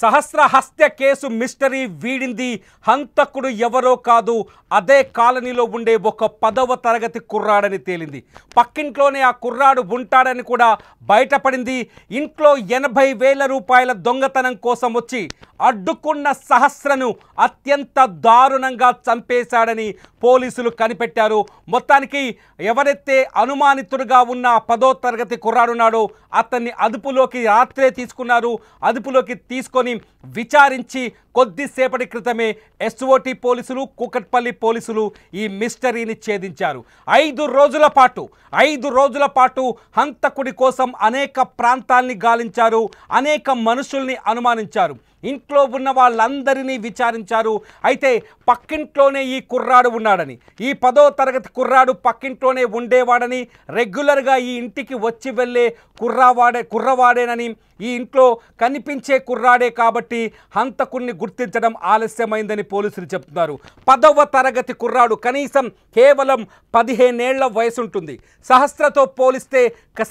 సహస్ర హత్య case mystery వీడింది. హంతకుడు ఎవరో కాదు, అదే కాలనీలో ఉండే ఒక 10వ తరగతి కుర్రాడని తేలింది. పక్కింట్లోనే ఆ కుర్రాడు ఉంటాడని కూడా బయటపడింది. ఇంట్లో 80,000 రూపాయల దొంగతనం కోసం వచ్చి అడ్డుకున్న సహస్రను అత్యంత దారుణంగా చంపేశాడని పోలీసులు కనిపెట్టారు. మొత్తానికి ఎవరైతే అనుమానితుడుగా ఉన్న 10వ తరగతి కుర్రాడున్నాడో అతన్ని అదుపులోకి రాత్రే తీసుకున్నారు. అదుపులోకి తీసుకొని విచారించి కొద్దిసేపటి క్రితమే ఎస్ఓటి పోలీసులు, కూకట్పల్లి పోలీసులు ఈ మిస్టరీని ఛేదించారు. 5 రోజుల పాటు హంతకుడి కోసం అనేక ప్రాంతాల్ని గాలించారు, అనేక మనుషుల్ని అనుమానించారు, ఇంట్లో ఉన్న వాళ్ళందరినీ విచారించారు. అయితే పక్కింట్లోనే ఈ కుర్రాడు ఉన్నాడని, ఈ 10వ తరగతి కుర్రాడు పక్కింట్లోనే ఉండేవాడని, రెగ్యులర్గా ఈ ఇంటికి వచ్చి వెళ్ళే కుర్రవాడేనని, ఈ ఇంట్లో కనిపించే కుర్రాడే కాబట్టి హంతకుడిని గుర్తించడం ఆలస్యమైందని పోలీసులు చెప్తున్నారు. 10వ తరగతి కుర్రాడు కనీసం కేవలం 15 ఏళ్ల వయసు ఉంటుంది. సహస్రతో పోలిస్తే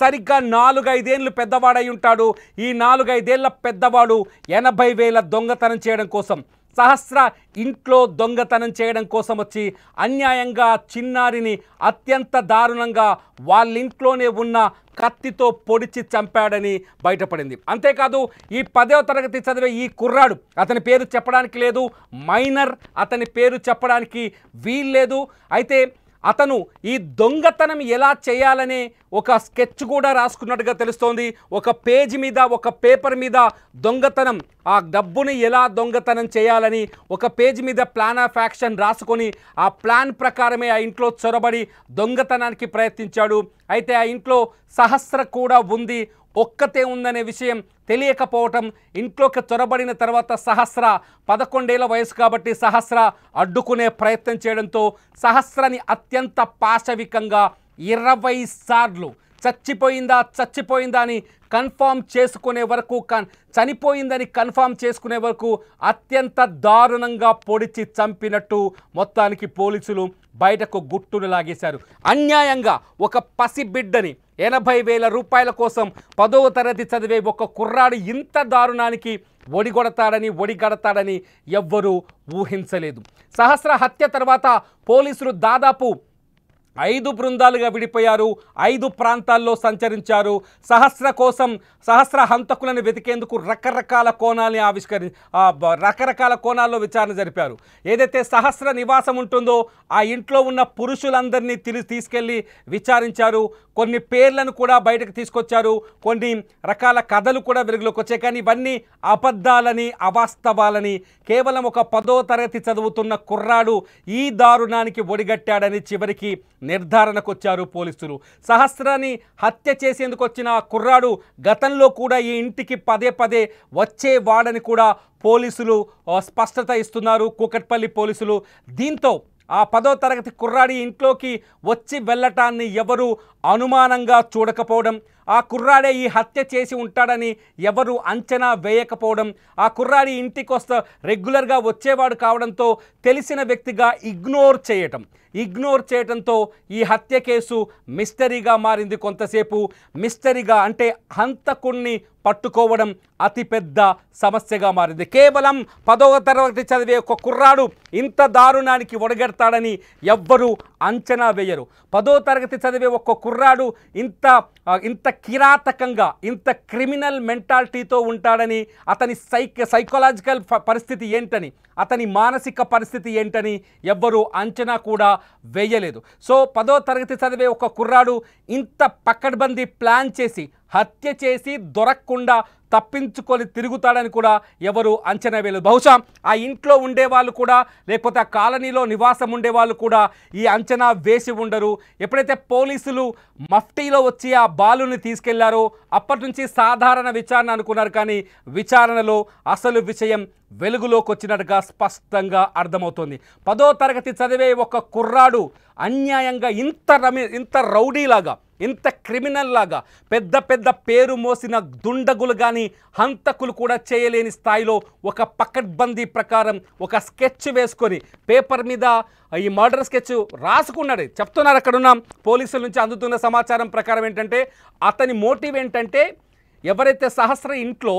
సరిగ్గా 4-5 ఏళ్ళు పెద్దవాడై ఉంటాడు. ఈ 4-5 ఏళ్ల పెద్దవాడు 80,000 దొంగతనం చేయడం కోసం, సహస్ర ఇంట్లో దొంగతనం చేయడం కోసం వచ్చి అన్యాయంగా చిన్నారిని అత్యంత దారుణంగా వాళ్ళింట్లోనే ఉన్న కత్తితో పొడిచి చంపాడని బయటపడింది. అంతేకాదు ఈ 10వ తరగతి చదివే ఈ కుర్రాడు, అతని పేరు చెప్పడానికి లేదు, మైనర్, అతని పేరు చెప్పడానికి వీల్లేదు. అయితే అతను ఈ దొంగతనం ఎలా చేయాలనే ఒక స్కెచ్ కూడా రాసుకున్నట్టుగా తెలుస్తోంది. ఒక పేజీ మీద, ఒక పేపర్ మీద దొంగతనం, ఆ డబ్బుని ఎలా దొంగతనం చేయాలని ఒక పేజీ మీద ప్లాన్ ఆఫ్ యాక్షన్ రాసుకొని ఆ ప్లాన్ ప్రకారమే ఆ ఇంట్లో చొరబడి దొంగతనానికి ప్రయత్నించాడు. అయితే ఆ ఇంట్లో సహస్ర కూడా ఉంది, ఒక్కతే ఉందనే విషయం తెలియకపోవటం, ఇంట్లోకి చొరబడిన తర్వాత సహస్ర 11 ఏళ్ల వయసు కాబట్టి సహస్ర అడ్డుకునే ప్రయత్నం చేయడంతో సహస్రని అత్యంత పాశవికంగా 20 సార్లు చచ్చిపోయిందా అని కన్ఫామ్ చేసుకునే వరకు, చనిపోయిందని కన్ఫామ్ చేసుకునే వరకు అత్యంత దారుణంగా పొడిచి చంపినట్టు మొత్తానికి పోలీసులు బయటకు గుట్టును లాగేశారు. అన్యాయంగా ఒక పసిబిడ్డని 80,000 రూపాయల కోసం 10వ తరగతి చదివే ఒక కుర్రాడు ఇంత దారుణానికి ఒడిగడతాడని ఎవ్వరూ ఊహించలేదు. సహస్ర హత్య తర్వాత పోలీసులు దాదాపు 5 బృందాలుగా విడిపోయారు, 5 ప్రాంతాల్లో సంచరించారు. సహస్ర హంతకులను వెతికేందుకు రకరకాల కోణాల్లో విచారణ జరిపారు. ఏదైతే సహస్ర నివాసం ఉంటుందో ఆ ఇంట్లో ఉన్న పురుషులందరినీ తీసుకెళ్ళి విచారించారు. కొన్ని పేర్లను కూడా బయటకు తీసుకొచ్చారు, కొన్ని రకాల కథలు కూడా వెలుగులోకి వచ్చాయి. కానీ ఇవన్నీ అబద్ధాలని, అవాస్తవాలని, కేవలం ఒక 10వ తరగతి చదువుతున్న కుర్రాడు ఈ దారుణానికి ఒడిగట్టాడని చివరికి నిర్ధారణకు వచ్చారు పోలీసులు. సహస్రాన్ని హత్య చేసేందుకు వచ్చిన కుర్రాడు గతంలో కూడా ఈ ఇంటికి పదే వచ్చేవాడని కూడా పోలీసులు స్పష్టత ఇస్తున్నారు, కూకట్పల్లి పోలీసులు. దీంతో ఆ 10వ తరగతి కుర్రాడి ఇంట్లోకి వచ్చి వెళ్ళటాన్ని ఎవరు అనుమానంగా చూడకపోవడం, ఆ కుర్రాడే ఈ హత్య చేసి ఉంటాడని ఎవరు అంచనా వేయకపోవడం, ఆ కుర్రాడి ఇంటికి రెగ్యులర్గా వచ్చేవాడు కావడంతో తెలిసిన వ్యక్తిగా ఇగ్నోర్ చేయటంతో ఈ హత్య కేసు మిస్టరీగా మారింది. కొంతసేపు మిస్టరీగా అంటే హంతకుణ్ణి పట్టుకోవడం అతిపెద్ద సమస్యగా మారింది. కేవలం 10వ తరగతి చదివే ఒక కుర్రాడు ఇంత దారుణానికి ఒడగెడతాడని ఎవ్వరూ అంచనా వేయరు. 10వ తరగతి చదివే ఒక కుర్రాడు ఇంత కిరాతకంగా, ఇంత క్రిమినల్ మెంటాలిటీతో ఉంటాడని, అతని సైకలాజికల్ పరిస్థితి ఏంటని, అతని మానసిక పరిస్థితి ఏంటని ఎవ్వరూ అంచనా కూడా వేయలేదు. సో 10వ తరగతి చదివే ఒక కుర్రాడు ఇంత పకడ్బందీ ప్లాన్ చేసి హత్య చేసి దొరకకుండా తప్పించుకొని తిరుగుతాడని కూడా ఎవరు అంచనా వేయలేదు. బహుశా ఆ ఇంట్లో ఉండేవాళ్ళు కూడా, లేకపోతే ఆ కాలనీలో నివాసం ఉండేవాళ్ళు కూడా ఈ అంచనా వేసి ఉండరు. ఎప్పుడైతే పోలీసులు మఫ్టీలో వచ్చి ఆ బాలుని తీసుకెళ్లారో అప్పటి నుంచి సాధారణ విచారణ అనుకున్నారు. కానీ విచారణలో అసలు విషయం వెలుగులోకి వచ్చినట్టుగా స్పష్టంగా అర్థమవుతోంది. 10వ తరగతి చదివే ఒక కుర్రాడు అన్యాయంగా ఇంత రౌడీలాగా, ఇంత క్రిమినల్ లాగా, పెద్ద పేరు మోసిన దుండగులు కానీ హంతకులు కూడా చేయలేని స్థాయిలో ఒక పకడ్బందీ ప్రకారం ఒక స్కెచ్ వేసుకొని పేపర్ మీద ఈ మర్డర్ స్కెచ్ రాసుకున్నాడు. చెప్తున్నారు అక్కడున్న పోలీసుల నుంచి అందుతున్న సమాచారం ప్రకారం ఏంటంటే అతని మోటివ్ ఏంటంటే ఎవరైతే సహస్ర ఇంట్లో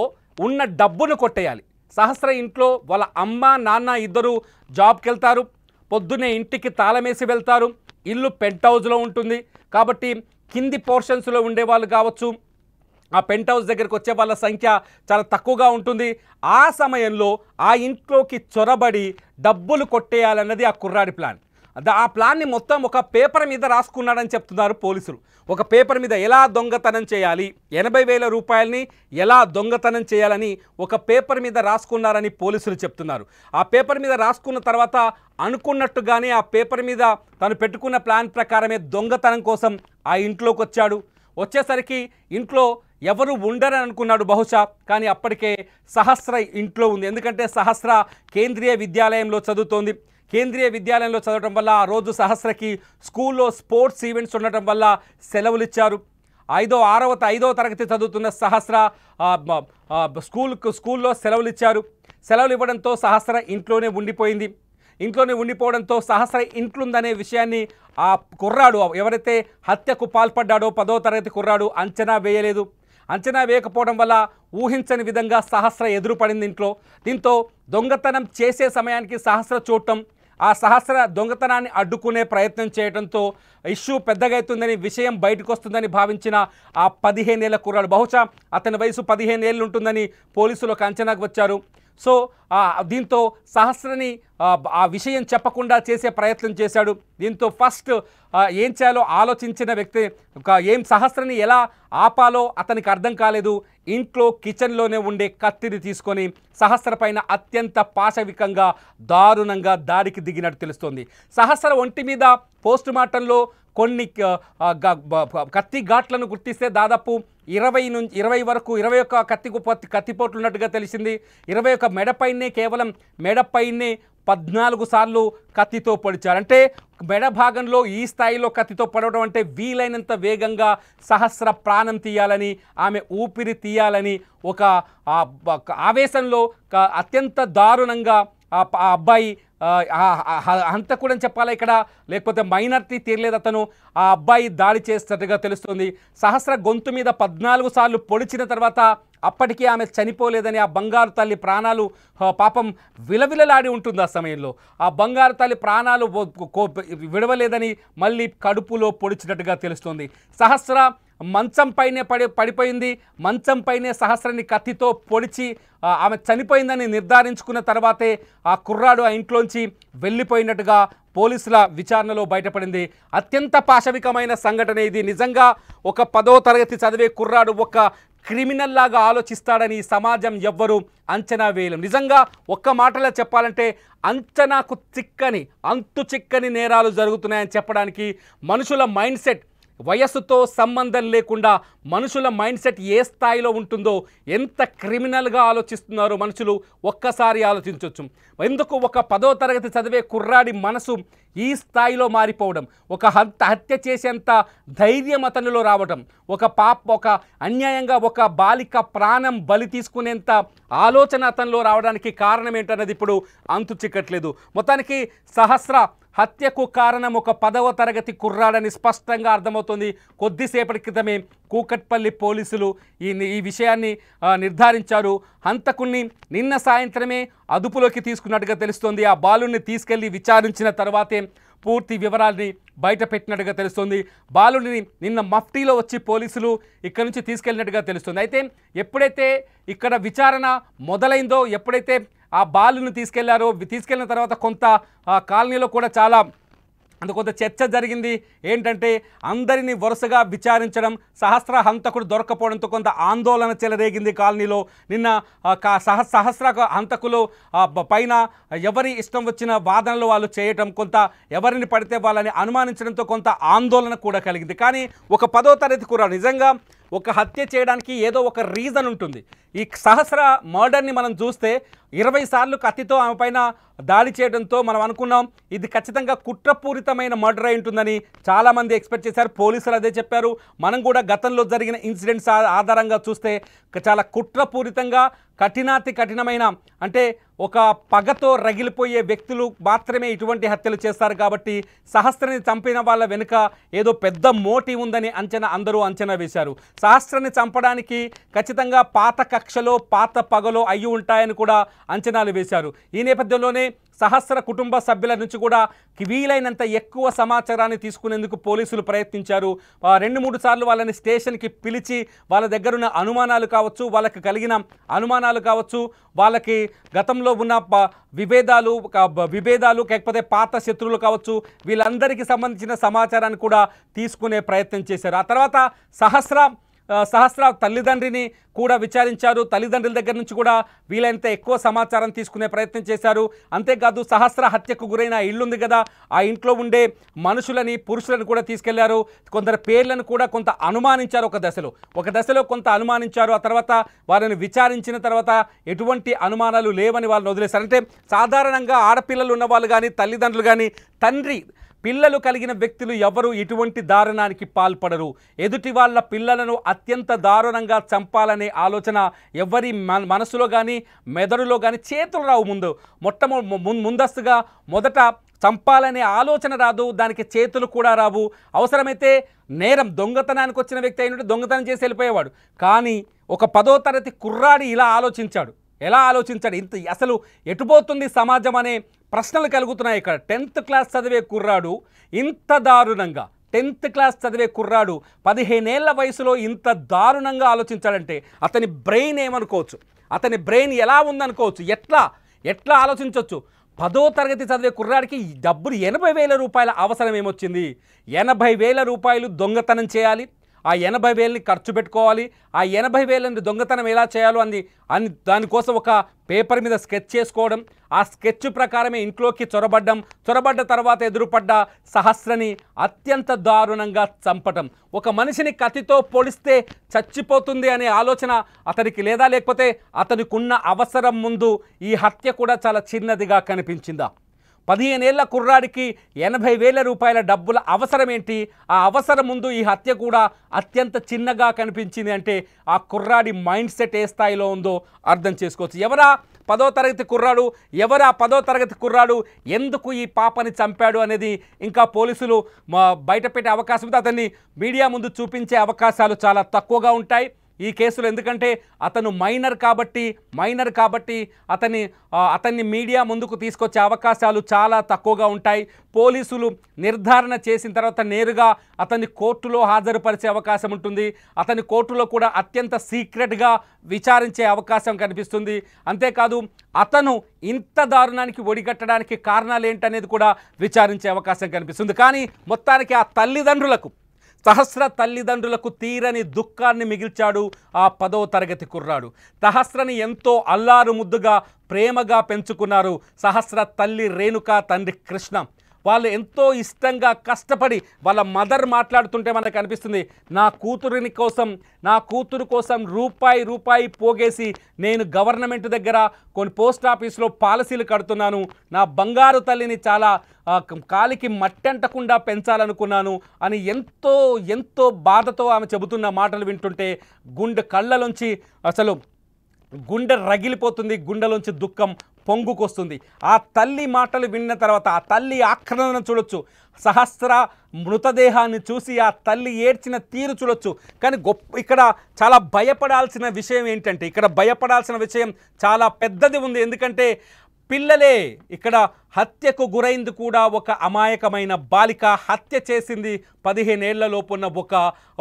ఉన్న డబ్బును కొట్టేయాలి, సహస్ర ఇంట్లో వాళ్ళ అమ్మ నాన్న ఇద్దరు జాబ్కి వెళ్తారు, పొద్దున్నే ఇంటికి తాళమేసి వెళ్తారు. ఇల్లు పెంట్ హౌస్లో ఉంటుంది కాబట్టి కింది పోర్షన్స్లో ఉండేవాళ్ళు కావచ్చు, ఆ పెంట్ హౌస్ దగ్గరికి వచ్చే వాళ్ళ సంఖ్య చాలా తక్కువగా ఉంటుంది. ఆ సమయంలో ఆ ఇంట్లోకి చొరబడి డబ్బులు కొట్టేయాలన్నది ఆ కుర్రాడి ప్లాన్. ఆ ప్లాన్ని మొత్తం ఒక పేపర్ మీద రాసుకున్నాడని చెప్తున్నారు పోలీసులు. ఒక పేపర్ మీద ఎలా దొంగతనం చేయాలి, 80,000 రూపాయలని ఎలా దొంగతనం చేయాలని ఒక పేపర్ మీద రాసుకున్నారని పోలీసులు చెప్తున్నారు. ఆ పేపర్ మీద రాసుకున్న తర్వాత అనుకున్నట్టుగానే ఆ పేపర్ మీద తను పెట్టుకున్న ప్లాన్ ప్రకారమే దొంగతనం కోసం ఆ ఇంట్లోకి వచ్చాడు. వచ్చేసరికి ఇంట్లో ఎవరు ఉండరని అనుకున్నాడు బహుశా, కానీ అప్పటికే సహస్ర ఇంట్లో ఉంది. ఎందుకంటే సహస్ర కేంద్రీయ విద్యాలయంలో చదువుతోంది. కేంద్రీయ విద్యాలయంలో చదవడం వల్ల ఆ రోజు సహస్రకి స్కూల్లో స్పోర్ట్స్ ఈవెంట్స్ ఉండటం వల్ల సెలవులు ఇచ్చారు. 5వ తరగతి చదువుతున్న సహస్ర స్కూల్లో సెలవులు ఇచ్చారు. సెలవులు ఇవ్వడంతో సహస్ర ఇంట్లోనే ఉండిపోయింది. ఇంట్లోనే ఉండిపోవడంతో సహస్ర ఇంట్లుందనే విషయాన్ని ఆ కుర్రాడు ఎవరైతే హత్యకు పాల్పడ్డాడో 10వ తరగతి కుర్రాడు అంచనా వేయలేదు. అంచనా వేయకపోవడం వల్ల ఊహించని విధంగా సహస్ర ఎదురుపడింది ఇంట్లో. దీంతో దొంగతనం చేసే సమయానికి సహస్ర చూడటం, ఆ సహస్ర దొంగతనాన్ని అడ్డుకునే ప్రయత్నం చేయడంతో ఇష్యూ పెద్దగా అవుతుందని, విషయం బయటకు వస్తుందని భావించిన ఆ 15 ఏళ్ల కుర్రాడు, బహుశా అతని వయసు 15 ఏళ్ళు ఉంటుందని పోలీసులు ఒక అంచనాకు వచ్చారు. సో దీంతో సహస్రని ఆ విషయం చెప్పకుండా చేసే ప్రయత్నం చేశాడు. దీంతో ఫస్ట్ ఏం చేయాలో ఆలోచించిన వ్యక్తి సహస్రని ఎలా ఆపాలో అతనికి అర్థం కాలేదు. ఇంట్లో కిచెన్లోనే ఉండే కత్తిని తీసుకొని సహస్ర పైన అత్యంత పాశవికంగా దారుణంగా దాడికి దిగినట్టు తెలుస్తోంది. సహస్ర ఒంటి మీద పోస్ట్ మార్టంలో కొన్ని కత్తి ఘాట్లను గుర్తిస్తే దాదాపు 20 వరకు 21 కత్తిపోట్లు ఉన్నట్టుగా తెలిసింది. 21 మెడపైనే 14 సార్లు కత్తితో పొడిచారు. అంటే మెడ భాగంలో ఈ స్థాయిలో కత్తితో పడవడం అంటే వీలైనంత వేగంగా సహస్ర ప్రాణం తీయాలని, ఆమె ఊపిరి తీయాలని ఒక ఆవేశంలో అత్యంత దారుణంగా ఆ అబ్బాయి హంతకుడని చెప్పాలా ఇక్కడ, లేకపోతే మైనారిటీ తీరలేదు అతను, ఆ అబ్బాయి దాడి చేస్తున్నట్టుగా తెలుస్తుంది. సహస్ర గొంతు మీద 14 సార్లు పొడిచిన తర్వాత అప్పటికీ ఆమె చనిపోలేదని, ఆ బంగారు తల్లి ప్రాణాలు పాపం విలవిలలాడి ఉంటుంది. ఆ సమయంలో ఆ బంగారు తల్లి ప్రాణాలు విడవలేదని మళ్ళీ కడుపులో పొడిచినట్టుగా తెలుస్తుంది. సహస్ర మంచం పైనే పడిపోయింది. మంచం పైనే సహస్రని కత్తితో పొడిచి ఆమె చనిపోయిందని నిర్ధారించుకున్న తర్వాతే ఆ కుర్రాడు ఆ ఇంట్లోంచి వెళ్ళిపోయినట్టుగా పోలీసుల విచారణలో బయటపడింది. అత్యంత పాశవికమైన సంఘటన ఇది. నిజంగా ఒక 10వ తరగతి చదివే కుర్రాడు ఒక క్రిమినల్ లాగా ఆలోచిస్తాడని సమాజం ఎవ్వరూ అంచనా వేయలేం. నిజంగా ఒక్క మాటలో చెప్పాలంటే అంచనాకు అంతు చిక్కని నేరాలు జరుగుతున్నాయని చెప్పడానికి మనుషుల మైండ్ సెట్, వయస్సుతో సంబంధం లేకుండా మనుషుల మైండ్ సెట్ ఏ స్థాయిలో ఉంటుందో, ఎంత క్రిమినల్గా ఆలోచిస్తున్నారో మనుషులు ఒక్కసారి ఆలోచించవచ్చు. ఎందుకు ఒక 10వ తరగతి చదివే కుర్రాడి మనసు ఈ స్థాయిలో మారిపోవడం, ఒక హత్య చేసేంత ధైర్యం అతనిలో రావడం, ఒక అన్యాయంగా ఒక బాలిక ప్రాణం బలి తీసుకునేంత ఆలోచన అతనిలో రావడానికి కారణం ఏంటన్నది ఇప్పుడు అంతు చిక్కట్లేదు. మొత్తానికి సహస్ర హత్యకు కారణం ఒక 10వ తరగతి కుర్రాడని స్పష్టంగా అర్థమవుతుంది. కొద్దిసేపటి క్రితమే కూకట్పల్లి పోలీసులు ఈ విషయాన్ని నిర్ధారించారు. హంతకుణ్ణి నిన్న సాయంత్రమే అదుపులోకి తీసుకున్నట్టుగా తెలుస్తోంది. ఆ బాలుని తీసుకెళ్లి విచారించిన తర్వాతే పూర్తి వివరాల్ని బయట పెట్టినట్టుగా తెలుస్తుంది. బాలుని నిన్న మఫ్టీలో వచ్చి పోలీసులు ఇక్కడ నుంచి తీసుకెళ్ళినట్టుగా తెలుస్తుంది. అయితే ఎప్పుడైతే ఇక్కడ విచారణ మొదలైందో, ఎప్పుడైతే ఆ బాలుని తీసుకెళ్లిన తర్వాత కొంత కాలనీలో కూడా కొంత చర్చ జరిగింది. ఏంటంటే అందరినీ వరుసగా విచారించడం, సహస్ర హంతకుడు దొరకపోవడంతో కొంత ఆందోళన చెలరేగింది కాలనీలో. నిన్న సహస్ర హంతకులు పైన ఎవరి ఇష్టం వచ్చిన వాదనలు వాళ్ళు చేయటం, కొంత ఎవరిని పడితే వాళ్ళని అనుమానించడంతో కొంత ఆందోళన కూడా కలిగింది. కానీ ఒక 10వ తరగతి కుర్రాడు నిజంగా ఒక హత్య చేయడానికి ఏదో ఒక రీజన్ ఉంటుంది. ఈ సహస్ర మర్డర్ని మనం చూస్తే 20 సార్లు కత్తితో ఆమె పైన దాడి చేయడంతో మనం అనుకున్నాం ఇది ఖచ్చితంగా కుట్రపూరితమైన మర్డర్ అయి ఉంటుందని చాలామంది ఎక్స్పెక్ట్ చేశారు. పోలీసులు అదే చెప్పారు. మనం కూడా గతంలో జరిగిన ఇన్సిడెంట్స్ ఆధారంగా చూస్తే చాలా కుట్రపూరితంగా కఠినాతి కఠినమైన అంటే ఒక పగతో రగిలిపోయే వ్యక్తులు మాత్రమే ఇటువంటి హత్యలు చేస్తారు కాబట్టి సహస్రని చంపిన వాళ్ళ వెనుక ఏదో పెద్ద మోటివ్ ఉందని అందరూ అంచనా వేశారు. సహస్రని చంపడానికి ఖచ్చితంగా పాత కక్షలో పాత పగలో అయ్యి ఉంటాయని కూడా అంచనాలు వేశారు. ఈ నేపథ్యంలోనే సహస్ర కుటుంబ సభ్యుల నుంచి కూడా వీలైనంత ఎక్కువ సమాచారాన్ని తీసుకునేందుకు పోలీసులు ప్రయత్నించారు. 2-3 సార్లు వాళ్ళని స్టేషన్కి పిలిచి వాళ్ళ దగ్గరున్న అనుమానాలు కావచ్చు, వాళ్ళకి కలిగిన అనుమానాలు కావచ్చు, వాళ్ళకి గతంలో ఉన్న విభేదాలు లేకపోతే పాత శత్రువులు కావచ్చు, వీళ్ళందరికీ సంబంధించిన సమాచారాన్ని కూడా తీసుకునే ప్రయత్నం చేశారు. ఆ తర్వాత సహస్ర తల్లిదండ్రిని కూడా విచారించారు. తల్లిదండ్రుల దగ్గర నుంచి కూడా వీలైనంత ఎక్కువ సమాచారం తీసుకునే ప్రయత్నం చేశారు. అంతేకాదు సహస్ర హత్యకు గురైన ఇల్లుంది కదా, ఆ ఇంట్లో ఉండే పురుషులను కూడా తీసుకెళ్లారు. కొందరు పేర్లను కూడా కొంత అనుమానించారు. ఒక దశలో కొంత అనుమానించారు. ఆ తర్వాత వారిని విచారించిన తర్వాత ఎటువంటి అనుమానాలు లేవని వాళ్ళని వదిలేశారు. అంటే సాధారణంగా ఆడపిల్లలు ఉన్న వాళ్ళు కానీ తల్లిదండ్రులు కానీ పిల్లలు కలిగిన వ్యక్తులు ఎవరు ఇటువంటి దారుణానికి పాల్పడరు. ఎదుటి వాళ్ళ పిల్లలను అత్యంత దారుణంగా చంపాలనే ఆలోచన ఎవరి మనసులో కానీ మెదడులో కానీ చేతులు రావు. ముందస్తుగా మొదట చంపాలనే ఆలోచన రాదు, దానికి చేతులు కూడా రావు. అవసరమైతే దొంగతనానికి వచ్చిన వ్యక్తి అయినట్టు దొంగతనం చేసి వెళ్ళిపోయేవాడు. కానీ ఒక 10వ తరగతి కుర్రాడి ఎలా ఆలోచించాడు? అసలు ఎటుపోతుంది సమాజం అనే ప్రశ్నలు కలుగుతున్నాయి ఇక్కడ. 10th క్లాస్ చదివే కుర్రాడు ఇంత దారుణంగా 10th క్లాస్ చదివే కుర్రాడు 15 ఏళ్ల వయసులో ఇంత దారుణంగా ఆలోచించాడంటే అతని బ్రెయిన్ ఏమనుకోవచ్చు, అతని బ్రెయిన్ ఎలా ఉందనుకోవచ్చు, ఎట్లా ఆలోచించవచ్చు? 10వ తరగతి చదివే కుర్రాడికి డబ్బులు 80,000 రూపాయల అవసరం ఏమొచ్చింది? 80,000 రూపాయలు దొంగతనం చేయాలి, ఆ 80,000ని ఖర్చు పెట్టుకోవాలి, ఆ 80,000ని దొంగతనం ఎలా చేయాలో దానికోసం ఒక పేపర్ మీద స్కెచ్ చేసుకోవడం, ఆ స్కెచ్ ప్రకారమే ఇంట్లోకి చొరబడ్డ తర్వాత ఎదురుపడ్డ సహస్రని అత్యంత దారుణంగా చంపటం. ఒక మనిషిని కత్తితో పొడిస్తే చచ్చిపోతుంది అనే ఆలోచన అతనికి లేదా, లేకపోతే అతనికున్న అవసరం ముందు ఈ హత్య కూడా చాలా చిన్నదిగా కనిపించిందా? 15 ఏళ్ల కుర్రాడికి 80,000 రూపాయల డబ్బుల అవసరం ఏంటి? ఆ అవసరం ముందు ఈ హత్య కూడా అత్యంత చిన్నగా కనిపించింది అంటే ఆ కుర్రాడి మైండ్ సెట్ ఏ స్థాయిలో ఉందో అర్థం చేసుకోవచ్చు. ఎవరా 10వ తరగతి కుర్రాడు ఎందుకు ఈ పాపని చంపాడు అనేది ఇంకా పోలీసులు బయటపెట్టే అవకాశం ఉంది. అతన్ని మీడియా ముందు చూపించే అవకాశాలు చాలా తక్కువగా ఉంటాయి ఈ కేసులో. ఎందుకంటే అతను మైనర్ కాబట్టి అతన్ని మీడియా ముందుకు తీసుకొచ్చే అవకాశాలు చాలా తక్కువగా ఉంటాయి. పోలీసులు నిర్ధారణ చేసిన తర్వాత నేరుగా అతన్ని కోర్టులో హాజరుపరిచే అవకాశం ఉంటుంది. అతని కోర్టులో కూడా అత్యంత సీక్రెట్గా విచారించే అవకాశం కనిపిస్తుంది. అంతేకాదు అతను ఇంత దారుణానికి ఒడిగట్టడానికి కారణాలు ఏంటనేది కూడా విచారించే అవకాశం కనిపిస్తుంది. కానీ మొత్తానికి ఆ సహస్ర తల్లిదండ్రులకు తీరని దుఃఖాన్ని మిగిల్చాడు ఆ 10వ తరగతి కుర్రాడు. సహస్రని ఎంతో అల్లారు ముద్దుగా ప్రేమగా పెంచుకున్నారు సహస్ర తల్లి రేణుక, తండ్రి కృష్ణ. వాళ్ళు ఎంతో ఇష్టంగా కష్టపడి వాళ్ళ మదర్ మాట్లాడుతుంటే మనకు అనిపిస్తుంది, నా కూతురు కోసం రూపాయి పోగేసి నేను గవర్నమెంట్ దగ్గర కొన్ని పోస్ట్ ఆఫీస్లో పాలసీలు కడుతున్నాను, నా బంగారు తల్లిని చాలా కాలికి మట్టంటకుండా పెంచాలనుకున్నాను అని ఎంతో బాధతో ఆమె చెబుతున్న మాటలు వింటుంటే కళ్ళలోంచి అసలు గుండె రగిలిపోతుంది, గుండెలోంచి దుఃఖం పొంగుకొస్తుంది. ఆ తల్లి మాటలు విన్న తర్వాత ఆ తల్లి ఆక్రందన చూడొచ్చు, సహస్ర మృతదేహాన్ని చూసి ఆ తల్లి ఏడ్చిన తీరు చూడొచ్చు. కానీ ఇక్కడ చాలా భయపడాల్సిన విషయం ఏంటంటే, ఇక్కడ భయపడాల్సిన విషయం చాలా పెద్దది ఉంది. ఎందుకంటే పిల్లలే ఇక్కడ హత్యకు గురైంది కూడా ఒక అమాయకమైన బాలిక, హత్య చేసింది 15 ఏళ్లలోపు ఉన్న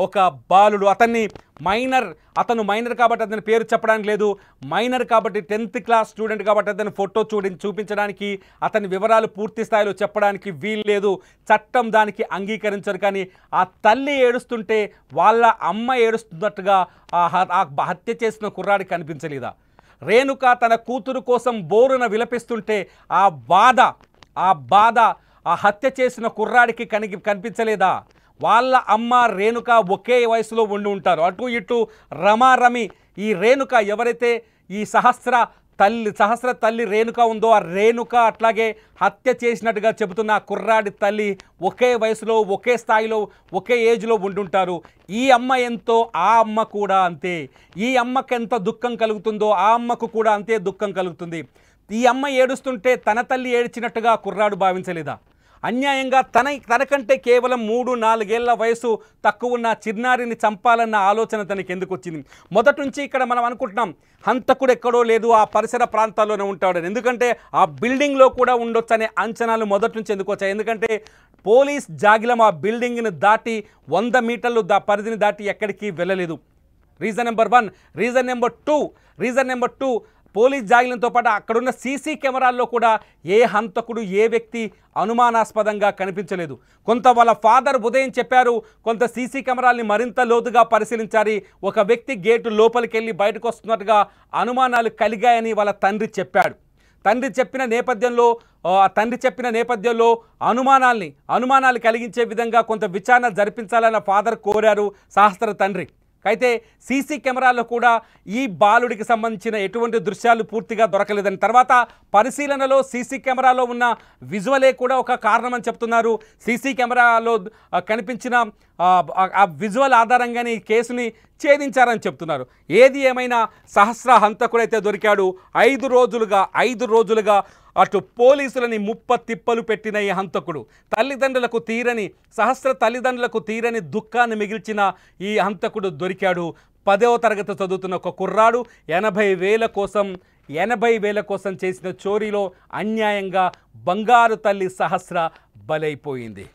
ఒక బాలుడు. అతను మైనర్ కాబట్టి అతని పేరు చెప్పడానికి లేదు, మైనర్ కాబట్టి 10th క్లాస్ స్టూడెంట్ కాబట్టి అతని ఫోటో చూపించడానికి, అతని వివరాలు పూర్తి స్థాయిలో చెప్పడానికి వీలు లేదు, చట్టం దానికి అంగీకరించరు. కానీ ఆ తల్లి ఏడుస్తుంటే వాళ్ళ అమ్మ ఏడుస్తున్నట్టుగా ఆ హత్య చేసిన కుర్రాడికి కనిపించలేదా? రేణుక తన కూతురు కోసం బోరున విలపిస్తుంటే ఆ బాధ ఆ హత్య చేసిన కుర్రాడికి కనిపించలేదా? వాళ్ళ అమ్మ రేణుక ఒకే వయసులో ఉండి ఉంటారు. అటు ఇటు రమారమి ఈ రేణుక ఎవరైతే ఈ సహస్ర సహస్ర తల్లి రేణుక ఉందో ఆ రేణుక అట్లాగే హత్య చేసినట్టుగా చెబుతున్న ఆ కుర్రాడి తల్లి ఒకే వయసులో ఒకే స్థాయిలో ఒకే ఏజ్లో ఉండుంటారు. ఈ అమ్మ ఎంతో ఆ అమ్మ కూడా అంతే. ఈ అమ్మకు ఎంత దుఃఖం కలుగుతుందో ఆ అమ్మకు కూడా అంతే దుఃఖం కలుగుతుంది. ఈ అమ్మ ఏడుస్తుంటే తన తల్లి ఏడ్చినట్టుగా కుర్రాడు భావించలేదా? అన్యాయంగా తనకంటే కేవలం 3-4 ఏళ్ల వయసు తక్కువ ఉన్న చిన్నారిని చంపాలన్న ఆలోచన తనకి ఎందుకు వచ్చింది? మొదటి నుంచి ఇక్కడ మనం అనుకుంటున్నాం హంతకుడు ఎక్కడో లేదు, ఆ పరిసర ప్రాంతాల్లోనే ఉంటాడని. ఎందుకంటే ఆ బిల్డింగ్లో కూడా ఉండొచ్చు అనే అంచనాలు మొదటి నుంచి ఎందుకు వచ్చాయి? ఎందుకంటే పోలీస్ జాగిలం ఆ బిల్డింగ్ని దాటి 100 మీటర్లు పరిధిని దాటి ఎక్కడికి వెళ్ళలేదు. Reason number 1. Reason number 2 police జాగిలంతో పాటు అక్కడున్న సీసీ కెమెరాల్లో కూడా ఏ హంతకుడు ఏ వ్యక్తి అనుమానాస్పదంగా కనిపించలేదు. కొంత వాళ్ళ ఫాదర్ ఉదయం చెప్పారు, కొంత సీసీ కెమెరాల్ని మరింత లోతుగా పరిశీలించాలి, ఒక వ్యక్తి గేటు లోపలికి వెళ్ళి బయటకు వస్తున్నట్టుగా అనుమానాలు కలిగాయని వాళ్ళ తండ్రి చెప్పాడు. తండ్రి చెప్పిన నేపథ్యంలో అనుమానాలు కలిగించే విధంగా కొంత విచారణ జరిపించాలన్న ఫాదర్ కోరారు సహస్ర తండ్రి. అయితే సీసీ కెమెరాలో కూడా ఈ బాలుడికి సంబంధించిన ఎటువంటి దృశ్యాలు పూర్తిగా దొరకలేదని, తర్వాత పరిశీలనలో సీసీ కెమెరాలో ఉన్న విజువలే కూడా ఒక కారణమని చెప్తున్నారు. సీసీ కెమెరాలో కనిపించిన ఆ విజువల్ ఆధారంగానే ఈ కేసుని ఛేదించారని చెప్తున్నారు. ఏది ఏమైనా సహస్ర హంతకుడైతే దొరికాడు. 5 రోజులుగా అటు పోలీసులని తిప్పలు పెట్టిన ఈ హంతకుడు సహస్ర తల్లిదండ్రులకు తీరని దుఃఖాన్ని మిగిల్చిన ఈ హంతకుడు దొరికాడు. 10వ తరగతి చదువుతున్న ఒక కుర్రాడు 80,000 కోసం చేసిన చోరీలో అన్యాయంగా బంగారు తల్లి సహస్ర బలైపోయింది.